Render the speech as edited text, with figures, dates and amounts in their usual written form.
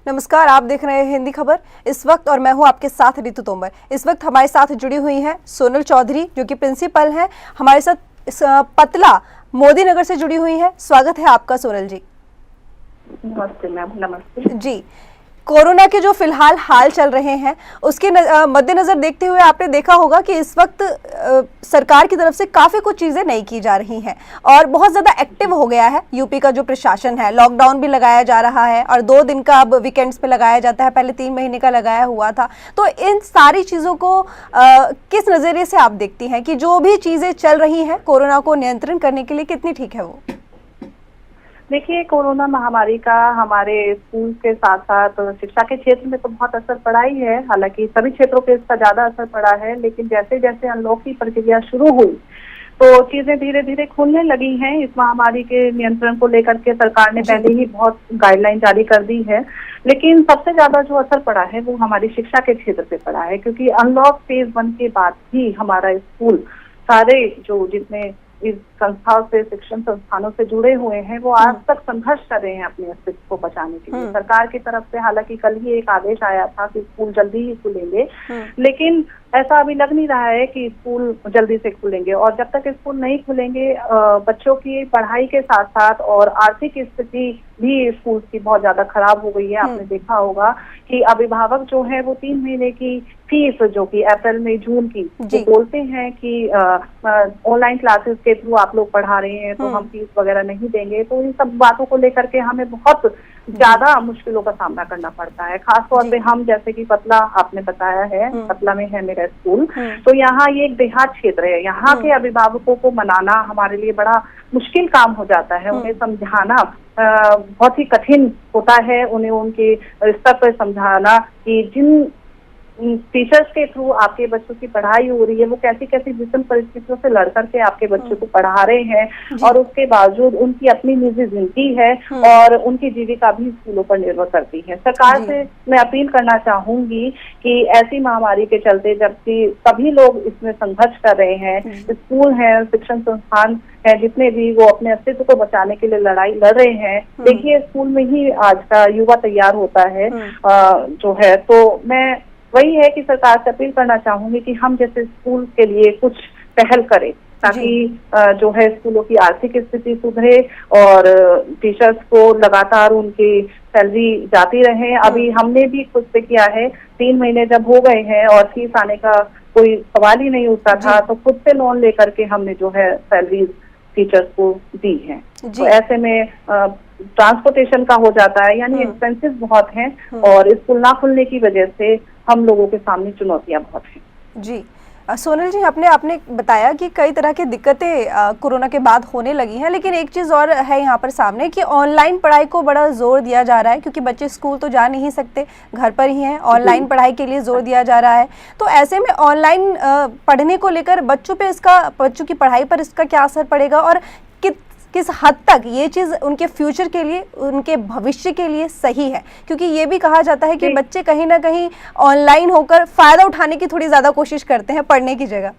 नमस्कार, आप देख रहे हैं हिंदी खबर इस वक्त और मैं हूं आपके साथ रितु तोमर। इस वक्त हमारे साथ जुड़ी हुई हैं सोनल चौधरी जो कि प्रिंसिपल हैं। हमारे साथ पतला मोदी नगर से जुड़ी हुई हैं। स्वागत है आपका सोनल जी। नमस्ते मैम। नमस्ते जी। कोरोना के जो फिलहाल हाल चल रहे हैं उसके मद्देनजर देखते हुए आपने देखा होगा कि इस वक्त सरकार की तरफ से काफ़ी कुछ चीज़ें नहीं की जा रही हैं और बहुत ज़्यादा एक्टिव हो गया है यूपी का जो प्रशासन है। लॉकडाउन भी लगाया जा रहा है और 2 दिन का अब वीकेंड्स पे लगाया जाता है, पहले 3 महीने का लगाया हुआ था। तो इन सारी चीज़ों को किस नज़रिए से आप देखती हैं कि जो भी चीज़ें चल रही हैं कोरोना को नियंत्रण करने के लिए कितनी ठीक है वो? देखिए, कोरोना महामारी का हमारे स्कूल के साथ साथ शिक्षा के क्षेत्र में तो बहुत असर पड़ा ही है। हालांकि सभी क्षेत्रों पे इसका ज्यादा असर पड़ा है, लेकिन जैसे जैसे अनलॉक की प्रक्रिया शुरू हुई तो चीजें धीरे धीरे खुलने लगी हैं। इस महामारी के नियंत्रण को लेकर के सरकार ने पहले ही बहुत गाइडलाइन जारी कर दी है, लेकिन सबसे ज्यादा जो असर पड़ा है वो हमारी शिक्षा के क्षेत्र पे पड़ा है, क्योंकि अनलॉक फेज 1 के बाद ही हमारा स्कूल सारे जो जितने इस संस्थाओं से शिक्षण संस्थानों से जुड़े हुए हैं वो आज तक संघर्ष कर रहे हैं अपने अस्तित्व को बचाने के लिए। सरकार की तरफ से हालांकि कल ही एक आदेश आया था कि स्कूल जल्दी ही खुलेंगे, लेकिन ऐसा अभी लग नहीं रहा है कि स्कूल जल्दी से खुलेंगे। और जब तक स्कूल नहीं खुलेंगे बच्चों की पढ़ाई के साथ साथ और आर्थिक स्थिति भी स्कूल की बहुत ज्यादा खराब हो गई है। आपने देखा होगा कि अभिभावक जो है वो 3 महीने की फीस जो कि अप्रैल मई जून की वो बोलते हैं कि ऑनलाइन क्लासेस के थ्रू आप लोग पढ़ा रहे हैं तो हम फीस वगैरह नहीं देंगे। तो इन सब बातों को लेकर के हमें बहुत ज्यादा मुश्किलों का सामना करना पड़ता है। खासतौर पे हम जैसे कि पतला आपने बताया है, पतला में है मेरा स्कूल, तो यहाँ ये एक देहात क्षेत्र है। यहाँ के अभिभावकों को मनाना हमारे लिए बड़ा मुश्किल काम हो जाता है। उन्हें समझाना बहुत ही कठिन होता है। उन्हें उनके स्तर पर समझाना कि जिन टीचर्स के थ्रू आपके बच्चों की पढ़ाई हो रही है वो कैसी कैसी विषम परिस्थितियों से लड़ करके आपके बच्चों को पढ़ा रहे हैं और उसके बावजूद उनकी अपनी निजी जिंदगी है और उनकी जीविका भी स्कूलों पर निर्भर करती है। सरकार से मैं अपील करना चाहूंगी कि ऐसी महामारी के चलते जबकि सभी लोग इसमें संघर्ष कर रहे हैं, स्कूल हैं, शिक्षण संस्थान है, जितने भी वो अपने अस्तित्व को बचाने के लिए लड़ाई लड़ रहे हैं। देखिए, स्कूल में ही आज का युवा तैयार होता है जो है। तो मैं वही है कि सरकार से अपील करना चाहूंगी कि हम जैसे स्कूल के लिए कुछ पहल करें ताकि जो है स्कूलों की आर्थिक स्थिति सुधरे और टीचर्स को लगातार उनकी सैलरी जाती रहे। अभी हमने भी खुद से किया है, 3 महीने जब हो गए हैं और फीस आने का कोई सवाल ही नहीं उठता था तो खुद से लोन लेकर के हमने जो है सैलरी टीचर्स को दी है। तो ऐसे में ट्रांसपोर्टेशन का हो जाता है, यानी एक्सपेंसेस बहुत हैं और स्कूल ना खुलने की वजह से हम लोगों के सामने चुनौतियां बहुत हैं। जी सोनल जी, आपने बताया कि कई तरह की दिक्कतें कोरोना के बाद होने लगी हैं, लेकिन एक चीज़ और है यहाँ पर सामने कि ऑनलाइन पढ़ाई को बड़ा जोर दिया जा रहा है क्योंकि बच्चे स्कूल तो जा नहीं सकते, घर पर ही हैं। ऑनलाइन पढ़ाई के लिए जोर दिया जा रहा है। तो ऐसे में ऑनलाइन पढ़ने को लेकर बच्चों की पढ़ाई पर इसका क्या असर पड़ेगा और किस हद तक ये चीज़ उनके फ्यूचर के लिए, उनके भविष्य के लिए सही है? क्योंकि ये भी कहा जाता है कि बच्चे कहीं ना कहीं ऑनलाइन होकर फ़ायदा उठाने की थोड़ी ज़्यादा कोशिश करते हैं पढ़ने की जगह।